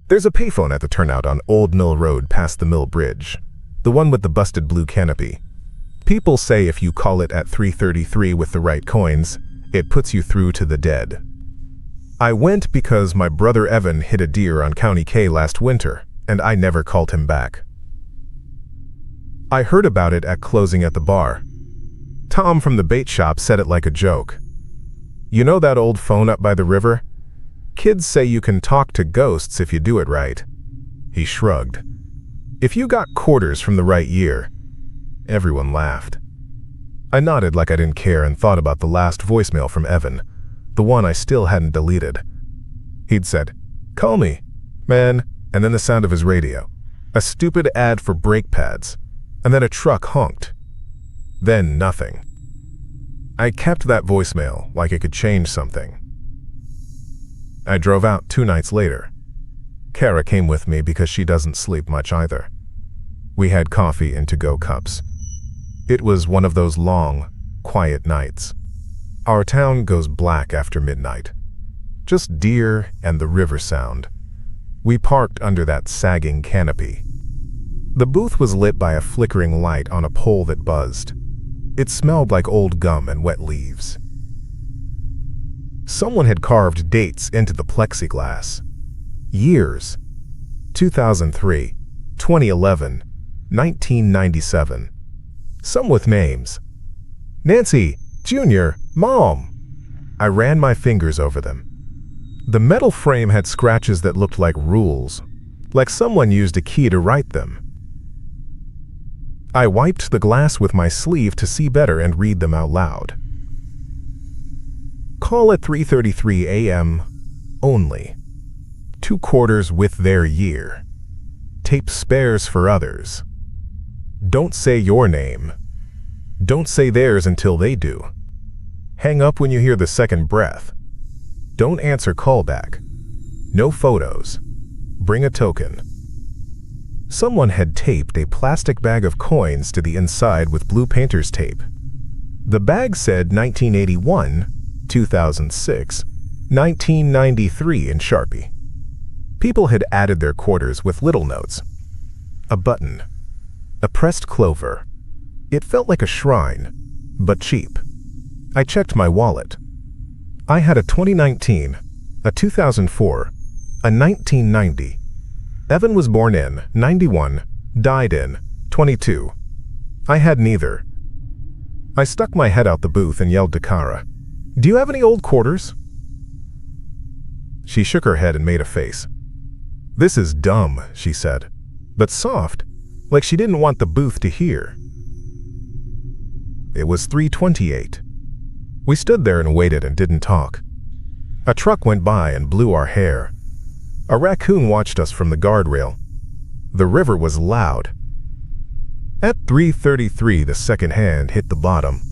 There's a payphone at the turnout on Old Mill Road past the Mill Bridge, the one with the busted blue canopy. People say if you call it at 3:33 with the right coins, it puts you through to the dead. I went because my brother Evan hit a deer on County K last winter, and I never called him back. I heard about it at closing at the bar. Tom from the bait shop said it like a joke. You know that old phone up by the river? Kids say you can talk to ghosts if you do it right. He shrugged. If you got quarters from the right year. Everyone laughed. I nodded like I didn't care and thought about the last voicemail from Evan, the one I still hadn't deleted. He'd said, "Call me, man," and then the sound of his radio, a stupid ad for brake pads, and then a truck honked. Then nothing. I kept that voicemail like it could change something. I drove out 2 nights later. Kara came with me because she doesn't sleep much either. We had coffee in to-go cups. It was one of those long, quiet nights. Our town goes black after midnight. Just deer and the river sound. We parked under that sagging canopy. The booth was lit by a flickering light on a pole that buzzed. It smelled like old gum and wet leaves. Someone had carved dates into the plexiglass. Years. 2003, 2011, 1997. Some with names. Nancy, Junior, Mom. I ran my fingers over them. The metal frame had scratches that looked like rules, like someone used a key to write them. I wiped the glass with my sleeve to see better and read them out loud. Call at 3:33 a.m. only. 2 quarters with their year. Tape spares for others. Don't say your name. Don't say theirs until they do. Hang up when you hear the second breath. Don't answer callback. No photos. Bring a token. Someone had taped a plastic bag of coins to the inside with blue painter's tape. The bag said 1981, 2006, 1993 in Sharpie. People had added their quarters with little notes. A button. A pressed clover. It felt like a shrine, but cheap. I checked my wallet. I had a 2019, a 2004, a 1990. Evan was born in 91, died in 22. I had neither. I stuck my head out the booth and yelled to Kara, "Do you have any old quarters?" She shook her head and made a face. "This is dumb," she said, but soft, like she didn't want the booth to hear. It was 3:28. We stood there and waited and didn't talk. A truck went by and blew our hair. A raccoon watched us from the guardrail. The river was loud. At 3:33, the second hand hit the bottom.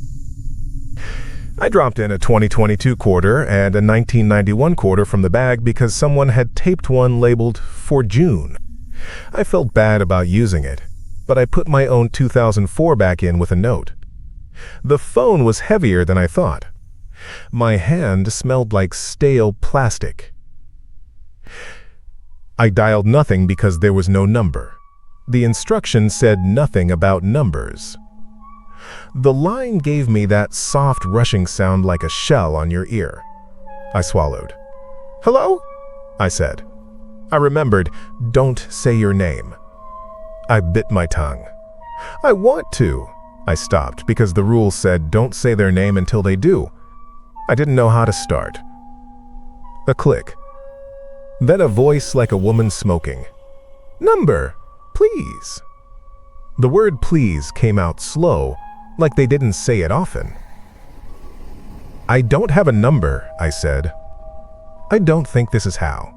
I dropped in a 2022 quarter and a 1991 quarter from the bag because someone had taped one labeled "for June." I felt bad about using it, but I put my own 2004 back in with a note. The phone was heavier than I thought. My hand smelled like stale plastic. I dialed nothing because there was no number. The instructions said nothing about numbers. The line gave me that soft rushing sound like a shell on your ear. I swallowed. "Hello?" I said. I remembered, "Don't say your name." I bit my tongue. "I want to." I stopped because the rule said don't say their name until they do. I didn't know how to start. A click. Then a voice like a woman smoking. "Number, please." The word "please" came out slow, like they didn't say it often. "I don't have a number," I said. "I don't think this is how."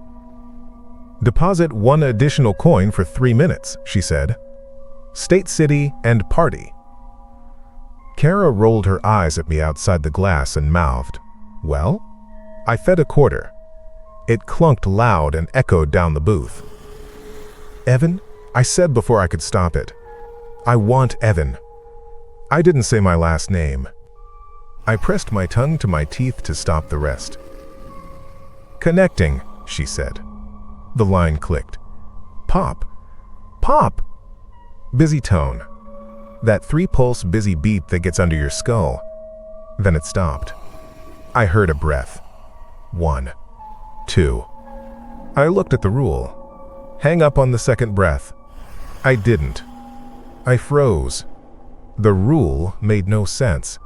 "Deposit 1 additional coin for 3 minutes," she said. "State, city, and party." Kara rolled her eyes at me outside the glass and mouthed, "Well?" I fed a quarter. It clunked loud and echoed down the booth. "Evan?" I said before I could stop it. "I want Evan." I didn't say my last name. I pressed my tongue to my teeth to stop the rest. "Connecting," she said. The line clicked. Pop. Pop. Busy tone. That 3-pulse busy beat that gets under your skull. Then it stopped. I heard a breath. 1, 2. I looked at the rule. Hang up on the second breath. I didn't. I froze. The rule made no sense.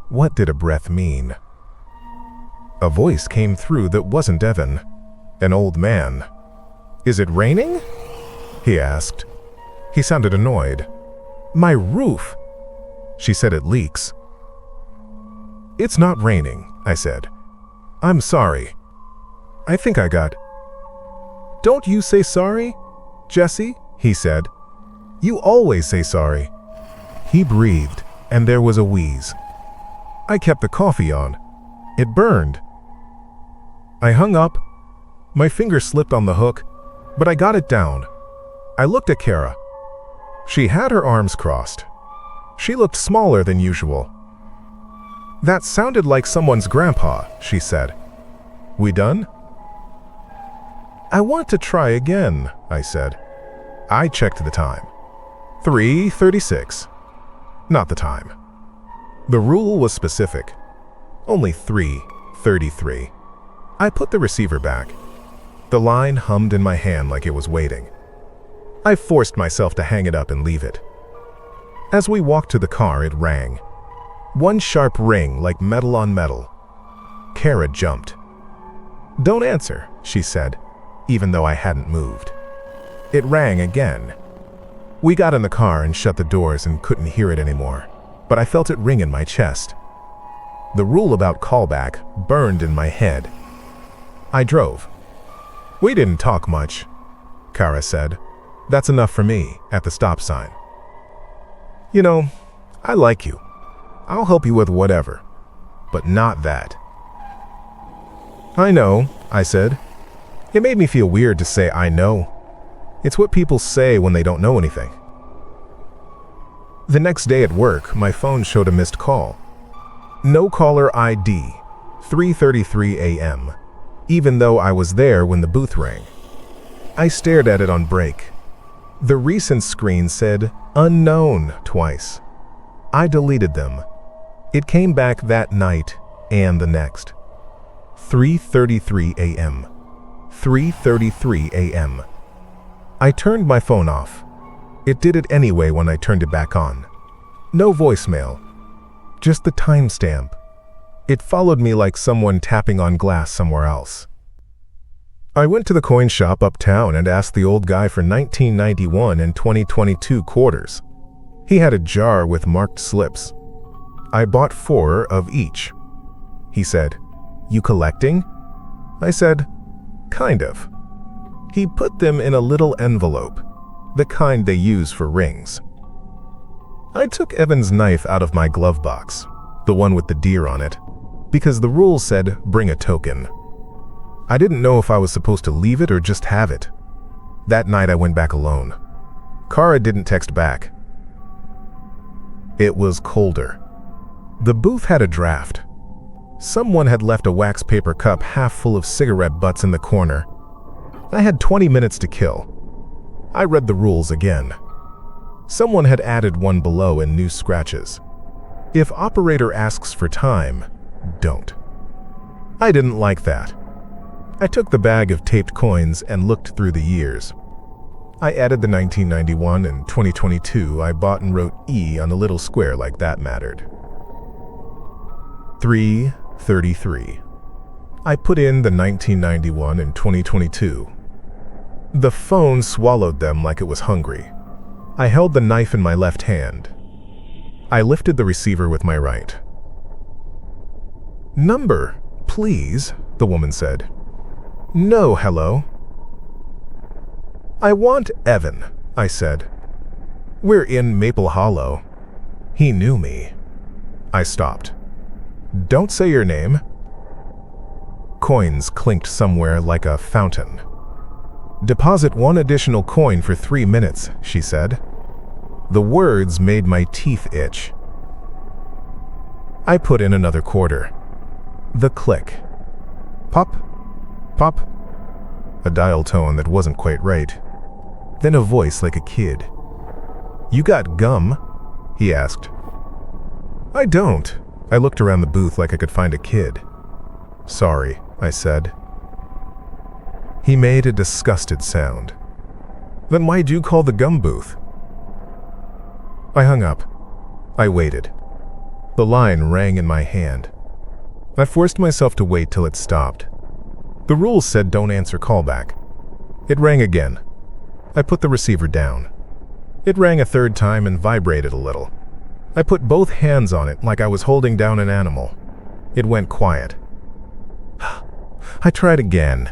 What did a breath mean? A voice came through that wasn't Evan. An old man. Is it raining? He asked. He sounded annoyed. My roof. She said it leaks. It's not raining, I said. I'm sorry. I think I got... Don't you say sorry, Jesse? He said. You always say sorry. He breathed, and there was a wheeze. I kept the coffee on. It burned. I hung up. My finger slipped on the hook, but I got it down. I looked at Kara. She had her arms crossed. She looked smaller than usual. That sounded like someone's grandpa, she said. We done? I want to try again, I said. I checked the time. 3:36. Not the time. The rule was specific. Only 3:33. I put the receiver back. The line hummed in my hand like it was waiting. I forced myself to hang it up and leave it. As we walked to the car, it rang. One sharp ring like metal on metal. Kara jumped. Don't answer, she said, even though I hadn't moved. It rang again. We got in the car and shut the doors and couldn't hear it anymore, but I felt it ring in my chest. The rule about callback burned in my head. I drove. We didn't talk much, Kara said. That's enough for me at the stop sign. You know, I like you. I'll help you with whatever, but not that. I know, I said. It made me feel weird to say I know. It's what people say when they don't know anything. The next day at work, my phone showed a missed call. No caller ID, 3:33 a.m., even though I was there when the booth rang. I stared at it on break. The recent screen said unknown twice. I deleted them. It came back that night and the next. 3:33 a.m. 3:33 a.m. I turned my phone off. It did it anyway when I turned it back on. No voicemail, just the timestamp. It followed me like someone tapping on glass somewhere else. I went to the coin shop uptown and asked the old guy for 1991 and 2022 quarters. He had a jar with marked slips. I bought 4 of each. He said, "You collecting?" I said, "Kind of." He put them in a little envelope, the kind they use for rings. I took Evan's knife out of my glove box, the one with the deer on it, because the rule said bring a token. I didn't know if I was supposed to leave it or just have it. That night I went back alone. Kara didn't text back. It was colder. The booth had a draft. Someone had left a wax paper cup half full of cigarette butts in the corner. I had 20 minutes to kill. I read the rules again. Someone had added one below in new scratches. If operator asks for time, don't. I didn't like that. I took the bag of taped coins and looked through the years. I added the 1991 and 2022 I bought and wrote E on a little square like that mattered. 3:33. I put in the 1991 and 2022. The phone swallowed them like it was hungry. I held the knife in my left hand. I lifted the receiver with my right. "Number, please," the woman said. "No, hello." "I want Evan," I said. "We're in Maple Hollow." He knew me. I stopped. "Don't say your name." Coins clinked somewhere like a fountain. "Deposit 1 additional coin for 3 minutes," she said. The words made my teeth itch. I put in another quarter. The click. Pop, pop. a dial tone that wasn't quite right. Then a voice like a kid. "You got gum?" he asked. "I don't." I looked around the booth like I could find a kid. "Sorry," I said. He made a disgusted sound. "Then why'd you call the gum booth?" I hung up. I waited. The line rang in my hand. I forced myself to wait till it stopped. The rules said don't answer callback. It rang again. I put the receiver down. It rang a third time and vibrated a little. I put both hands on it like I was holding down an animal. It went quiet. I tried again.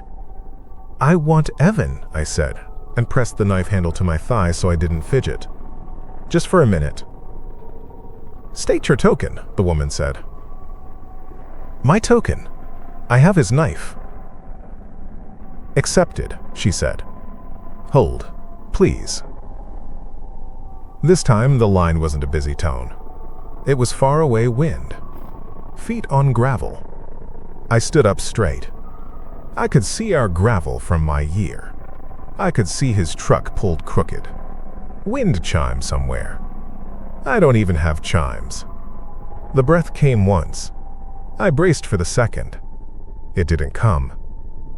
"I want Evan," I said, and pressed the knife handle to my thigh so I didn't fidget. "Just for a minute." "State your token," the woman said. "My token? I have his knife." "Accepted," she said. "Hold, please." This time the line wasn't a busy tone. It was faraway wind. Feet on gravel. I stood up straight. I could see our gravel from my ear. I could see his truck pulled crooked. Wind chime somewhere. I don't even have chimes. The breath came once. I braced for the second. It didn't come.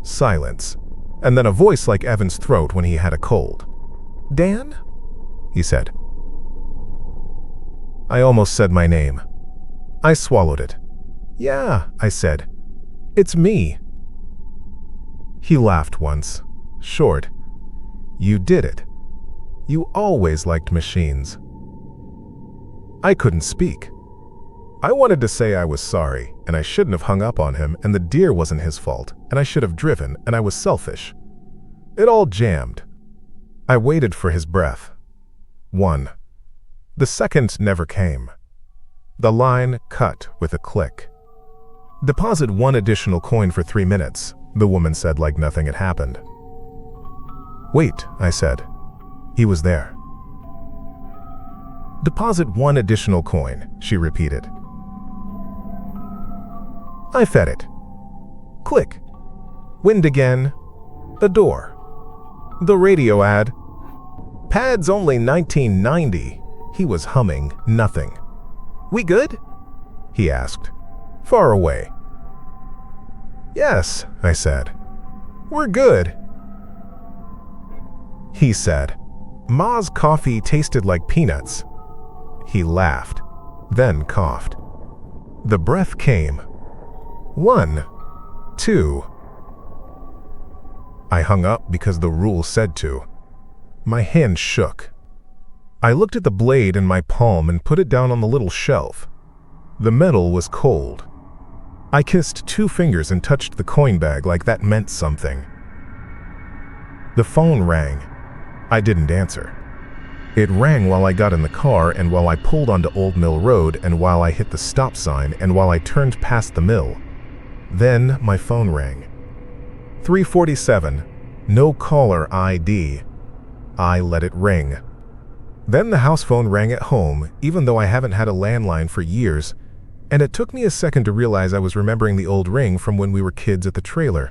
Silence. And then a voice like Evan's throat when he had a cold. "Dan?" he said. I almost said my name. I swallowed it. "Yeah," I said. "It's me." He laughed once. Short. "You did it. You always liked machines." I couldn't speak. I wanted to say I was sorry, and I shouldn't have hung up on him, and the deer wasn't his fault, and I should have driven, and I was selfish. It all jammed. I waited for his breath. One. The second never came. The line cut with a click. "Deposit 1 additional coin for 3 minutes, the woman said like nothing had happened. "Wait," I said. He was there. "Deposit 1 additional coin," she repeated. I fed it. Click. Wind again. A door. The radio ad. "Pads only $19.90. He was humming nothing. "We good?" he asked, far away. "Yes," I said. "We're good." He said, "Ma's coffee tasted like peanuts." He laughed, then coughed. The breath came. 1, 2. I hung up because the rule said to. My hand shook. I looked at the blade in my palm and put it down on the little shelf. The metal was cold. I kissed 2 fingers and touched the coin bag like that meant something. The phone rang. I didn't answer. It rang while I got in the car and while I pulled onto Old Mill Road and while I hit the stop sign and while I turned past the mill. Then my phone rang. 347, no caller ID. I let it ring. Then the house phone rang at home, even though I haven't had a landline for years, and it took me a second to realize I was remembering the old ring from when we were kids at the trailer,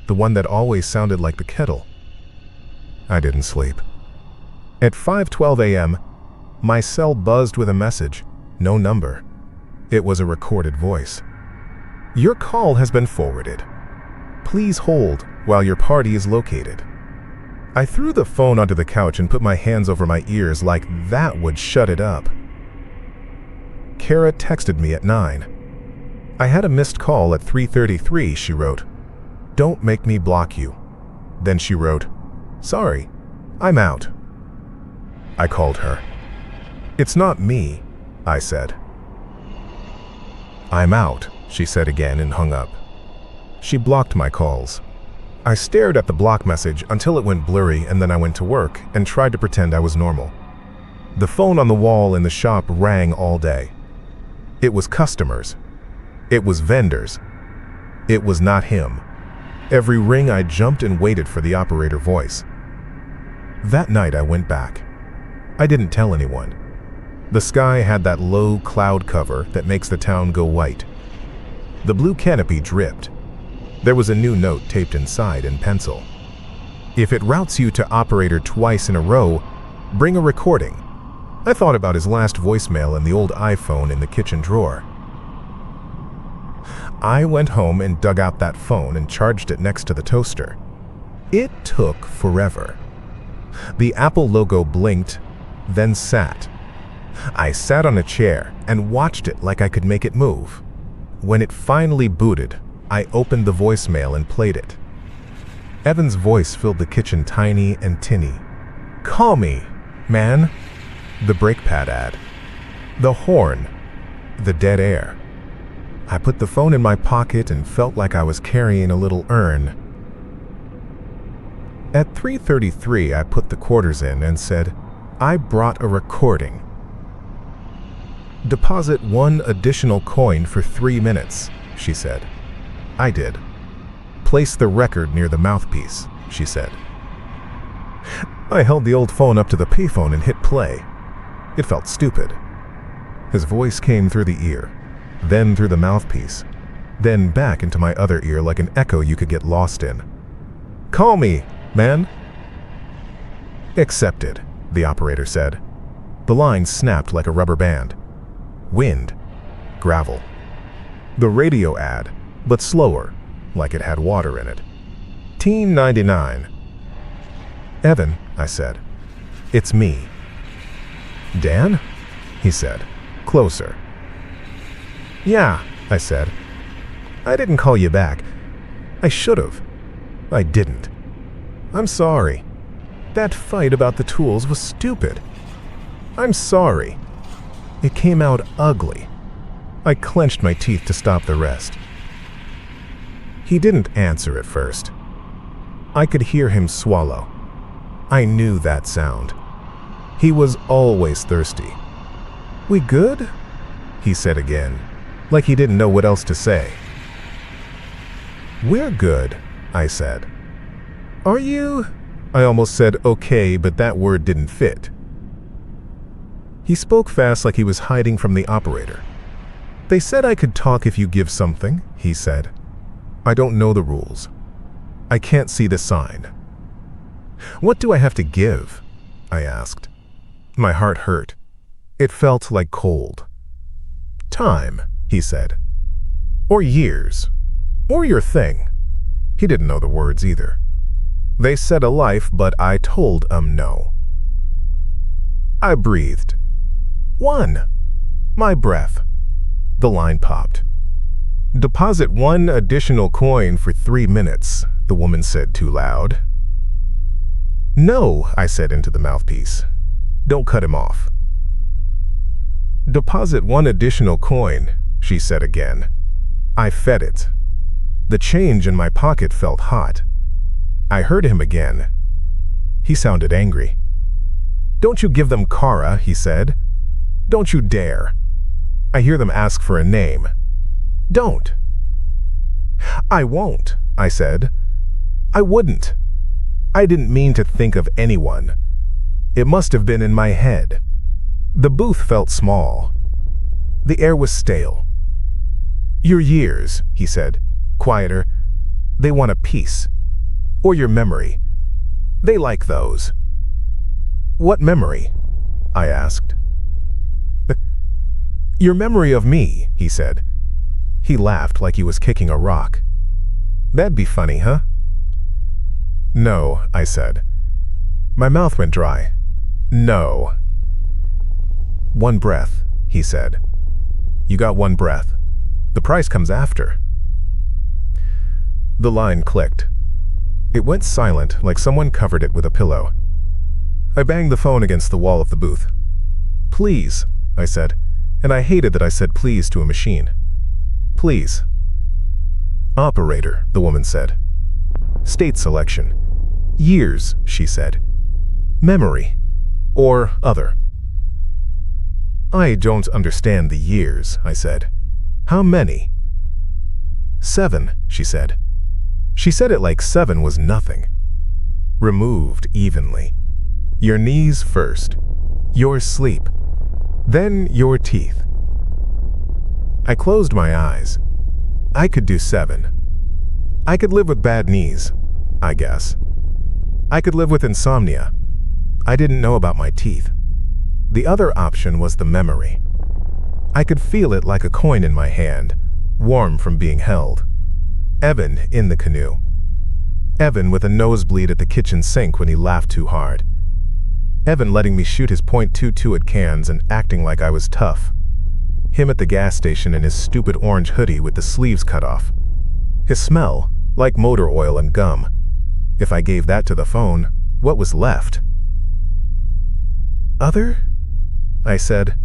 the one that always sounded like the kettle. I didn't sleep. At 5:12 a.m., my cell buzzed with a message, no number. It was a recorded voice. "Your call has been forwarded. Please hold while your party is located." I threw the phone onto the couch and put my hands over my ears like that would shut it up. Kara texted me at 9. "I had a missed call at 3:33, she wrote. "Don't make me block you." Then she wrote, "Sorry, I'm out." I called her. "It's not me," I said. "I'm out," she said again and hung up. She blocked my calls. I stared at the block message until it went blurry, and then I went to work and tried to pretend I was normal. The phone on the wall in the shop rang all day. It was customers. It was vendors. It was not him. Every ring I jumped and waited for the operator voice. That night I went back. I didn't tell anyone. The sky had that low cloud cover that makes the town go white. The blue canopy dripped. There was a new note taped inside in pencil. If it routes you to operator twice in a row, bring a recording. I thought about his last voicemail and the old iPhone in the kitchen drawer. I went home and dug out that phone and charged it next to the toaster. It took forever. The Apple logo blinked, then sat. I sat on a chair and watched it like I could make it move. When it finally booted, I opened the voicemail and played it. Evan's voice filled the kitchen tiny and tinny. "Call me, man." The brake pad ad. The horn. The dead air. I put the phone in my pocket and felt like I was carrying a little urn. At 3:33, I put the quarters in and said, "I brought a recording. Deposit 1 additional coin for 3 minutes, she said. I did. Place the record near the mouthpiece, she said. I held the old phone up to the payphone and hit play. It felt stupid. His voice came through the ear, then through the mouthpiece, then back into my other ear like an echo you could get lost in. "Call me, man." "Accepted," the operator said. The line snapped like a rubber band. Wind. Gravel. The radio ad, but slower, like it had water in it. Teen 99. "Evan," I said. "It's me." "Dan?" he said, closer. "Yeah," I said. "I didn't call you back. I should've. I didn't. I'm sorry. That fight about the tools was stupid. I'm sorry. It came out ugly." I clenched my teeth to stop the rest. He didn't answer at first. I could hear him swallow. I knew that sound. He was always thirsty. "We good?" he said again, like he didn't know what else to say. "We're good," I said. "Are you?" I almost said okay, but that word didn't fit. He spoke fast like he was hiding from the operator. "They said I could talk if you give something," he said. "I don't know the rules. I can't see the sign." "What do I have to give?" I asked. My heart hurt. It felt like cold. "Time," he said. "Or years. Or your thing." He didn't know the words either. They said a life, but I told no. I breathed. 1. My breath. The line popped. "Deposit 1 additional coin for 3 minutes, the woman said too loud. "No," I said into the mouthpiece. "Don't cut him off." "Deposit 1 additional coin," she said again. I fed it. The change in my pocket felt hot. I heard him again. He sounded angry. "Don't you give them Kara," he said. "Don't you dare. I hear them ask for a name. Don't." "I won't," I said. "I wouldn't. I didn't mean to think of anyone. It must have been in my head." The booth felt small. The air was stale. "Your years," he said, quieter. "They want a piece. Or your memory. They like those." "What memory?" I asked. "Your memory of me," he said. He laughed like he was kicking a rock. "That'd be funny, huh?" "No," I said. My mouth went dry. "No." "1 breath," he said. "You got 1 breath. The price comes after." The line clicked. It went silent like someone covered it with a pillow. I banged the phone against the wall of the booth. "Please," I said, and I hated that I said please to a machine. "Please." "Operator," the woman said. "State selection. Years," she said. "Memory. Or other." "I don't understand the years," I said. "How many?" "7," she said. She said it like 7 was nothing. "Removed evenly. Your knees first. Your sleep. Then your teeth." I closed my eyes. I could do 7. I could live with bad knees, I guess. I could live with insomnia. I didn't know about my teeth. The other option was the memory. I could feel it like a coin in my hand, warm from being held. Evan in the canoe. Evan with a nosebleed at the kitchen sink when he laughed too hard. Evan letting me shoot his .22 at cans and acting like I was tough. Him at the gas station in his stupid orange hoodie with the sleeves cut off. His smell, like motor oil and gum. If I gave that to the phone, what was left? Other? I said.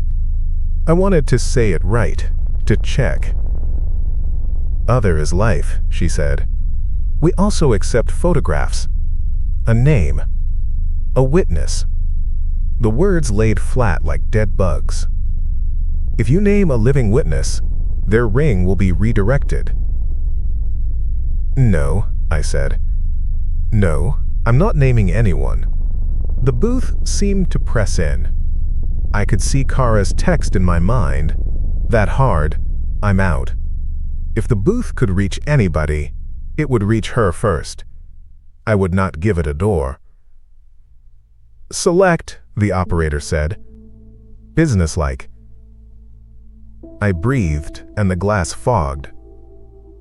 I wanted to say it right, to check. Other is life, she said. We also accept photographs, a name, a witness. The words laid flat like dead bugs. If you name a living witness, their ring will be redirected. No, I said. No, I'm not naming anyone. The booth seemed to press in. I could see Kara's text in my mind. That hard, I'm out. If the booth could reach anybody, it would reach her first. I would not give it a door. Select, the operator said. Businesslike. I breathed, and the glass fogged.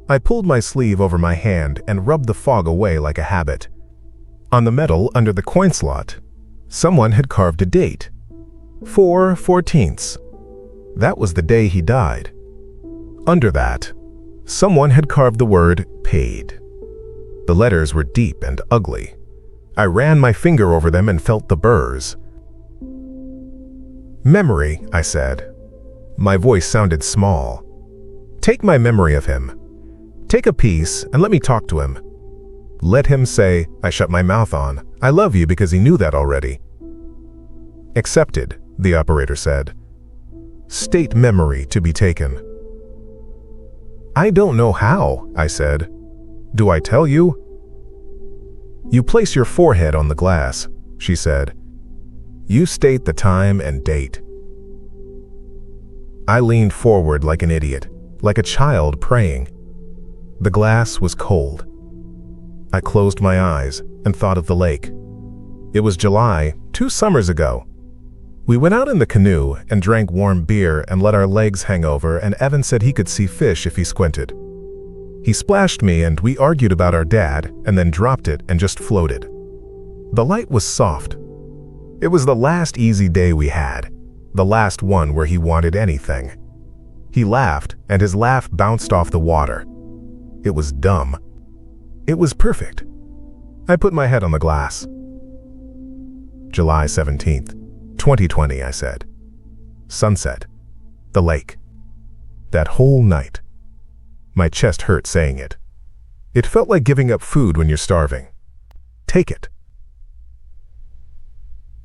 I pulled my sleeve over my hand and rubbed the fog away like a habit. On the metal under the coin slot, someone had carved a date. 4/14. That was the day he died. Under that, someone had carved the word paid. The letters were deep and ugly. I ran my finger over them and felt the burrs. Memory, I said. My voice sounded small. Take my memory of him. Take a piece and let me talk to him. Let him say, I shut my mouth on, I love you, because he knew that already. Accepted, the operator said. State memory to be taken. I don't know how, I said. Do I tell you? You place your forehead on the glass, she said. You state the time and date. I leaned forward like an idiot, like a child praying. The glass was cold. I closed my eyes and thought of the lake. It was July, 2 summers ago. We went out in the canoe and drank warm beer and let our legs hang over, and Evan said he could see fish if he squinted. He splashed me and we argued about our dad and then dropped it and just floated. The light was soft. It was the last easy day we had, the last one where he wanted anything. He laughed and his laugh bounced off the water. It was dumb. It was perfect. I put my head on the glass. July 17th, 2020, I said. Sunset. The lake. That whole night. My chest hurt saying it. It felt like giving up food when you're starving. Take it.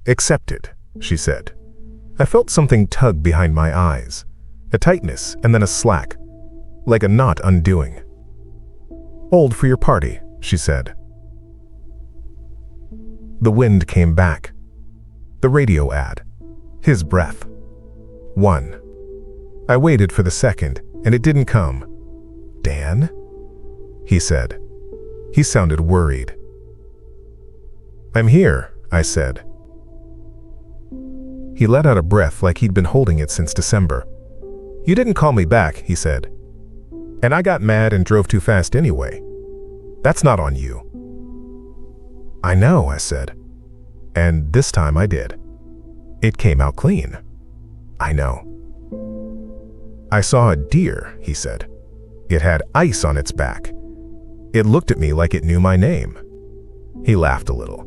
Accepted, she said. I felt something tug behind my eyes. A tightness and then a slack. Like a knot undoing. Old for your party, she said. The wind came back. The radio ad. His breath. 1. I waited for the second, and it didn't come. Dan? He said. He sounded worried. I'm here, I said. He let out a breath like he'd been holding it since December. You didn't call me back, he said. And I got mad and drove too fast anyway. That's not on you. I know, I said. And this time I did. It came out clean. I know. I saw a deer, he said. It had ice on its back. It looked at me like it knew my name. He laughed a little.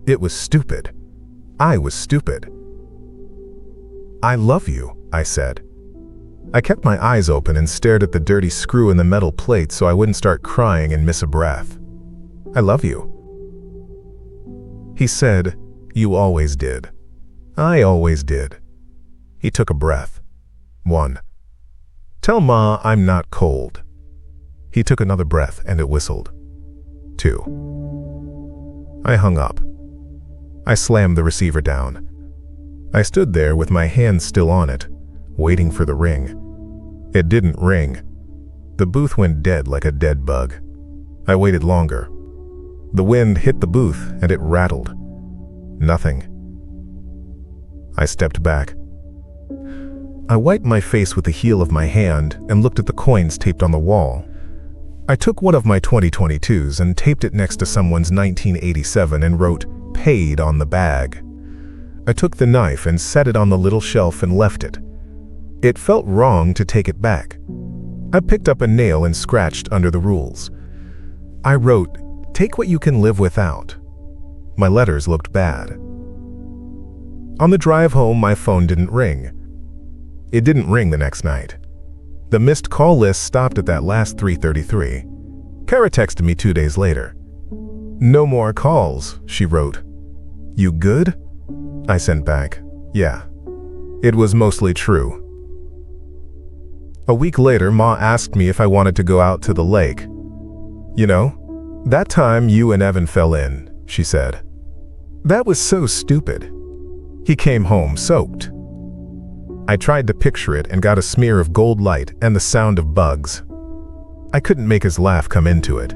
It was stupid. I was stupid. I love you, I said. I kept my eyes open and stared at the dirty screw in the metal plate so I wouldn't start crying and miss a breath. I love you. He said, you always did. I always did. He took a breath. 1. Tell Ma I'm not cold. He took another breath and it whistled. 2. I hung up. I slammed the receiver down. I stood there with my hand still on it, waiting for the ring. It didn't ring. The booth went dead like a dead bug. I waited longer. The wind hit the booth and it rattled. Nothing. I stepped back. I wiped my face with the heel of my hand and looked at the coins taped on the wall. I took one of my 2022s and taped it next to someone's 1987 and wrote, "Paid" on the bag. I took the knife and set it on the little shelf and left it. It felt wrong to take it back. I picked up a nail and scratched under the rules. I wrote, "Take what you can live without." My letters looked bad. On the drive home, my phone didn't ring. It didn't ring the next night. The missed call list stopped at that last 3:33. Kara texted me 2 days later. "No more calls," she wrote. "You good?" I sent back, "Yeah." It was mostly true. A week later, Ma asked me if I wanted to go out to the lake. "You know, that time you and Evan fell in," she said. "That was so stupid. He came home soaked." I tried to picture it and got a smear of gold light and the sound of bugs. I couldn't make his laugh come into it.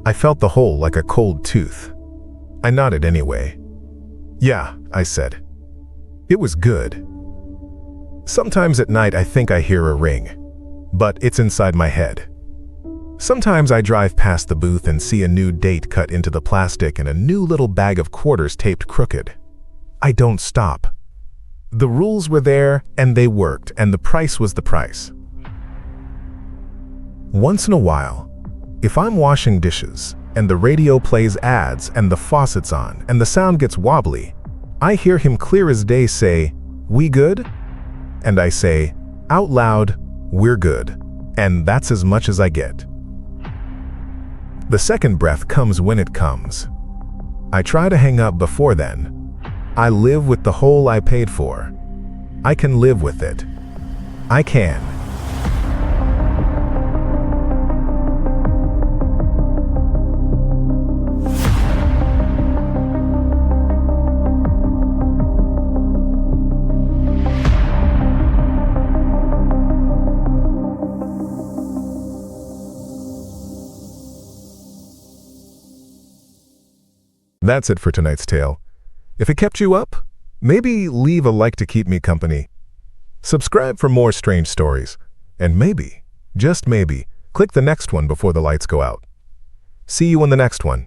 I felt the hole like a cold tooth. I nodded anyway. "Yeah," I said. It was good. Sometimes at night I think I hear a ring, but it's inside my head. Sometimes I drive past the booth and see a new date cut into the plastic and a new little bag of quarters taped crooked. I don't stop. The rules were there, and they worked, and the price was the price. Once in a while, if I'm washing dishes, and the radio plays ads, and the faucet's on, and the sound gets wobbly, I hear him clear as day say, "We good?" And I say, out loud, "We're good." And that's as much as I get. The second breath comes when it comes. I try to hang up before then. I live with the hole I paid for. I can live with it. I can. That's it for tonight's tale. If it kept you up, maybe leave a like to keep me company. Subscribe for more strange stories. And maybe, just maybe, click the next one before the lights go out. See you in the next one.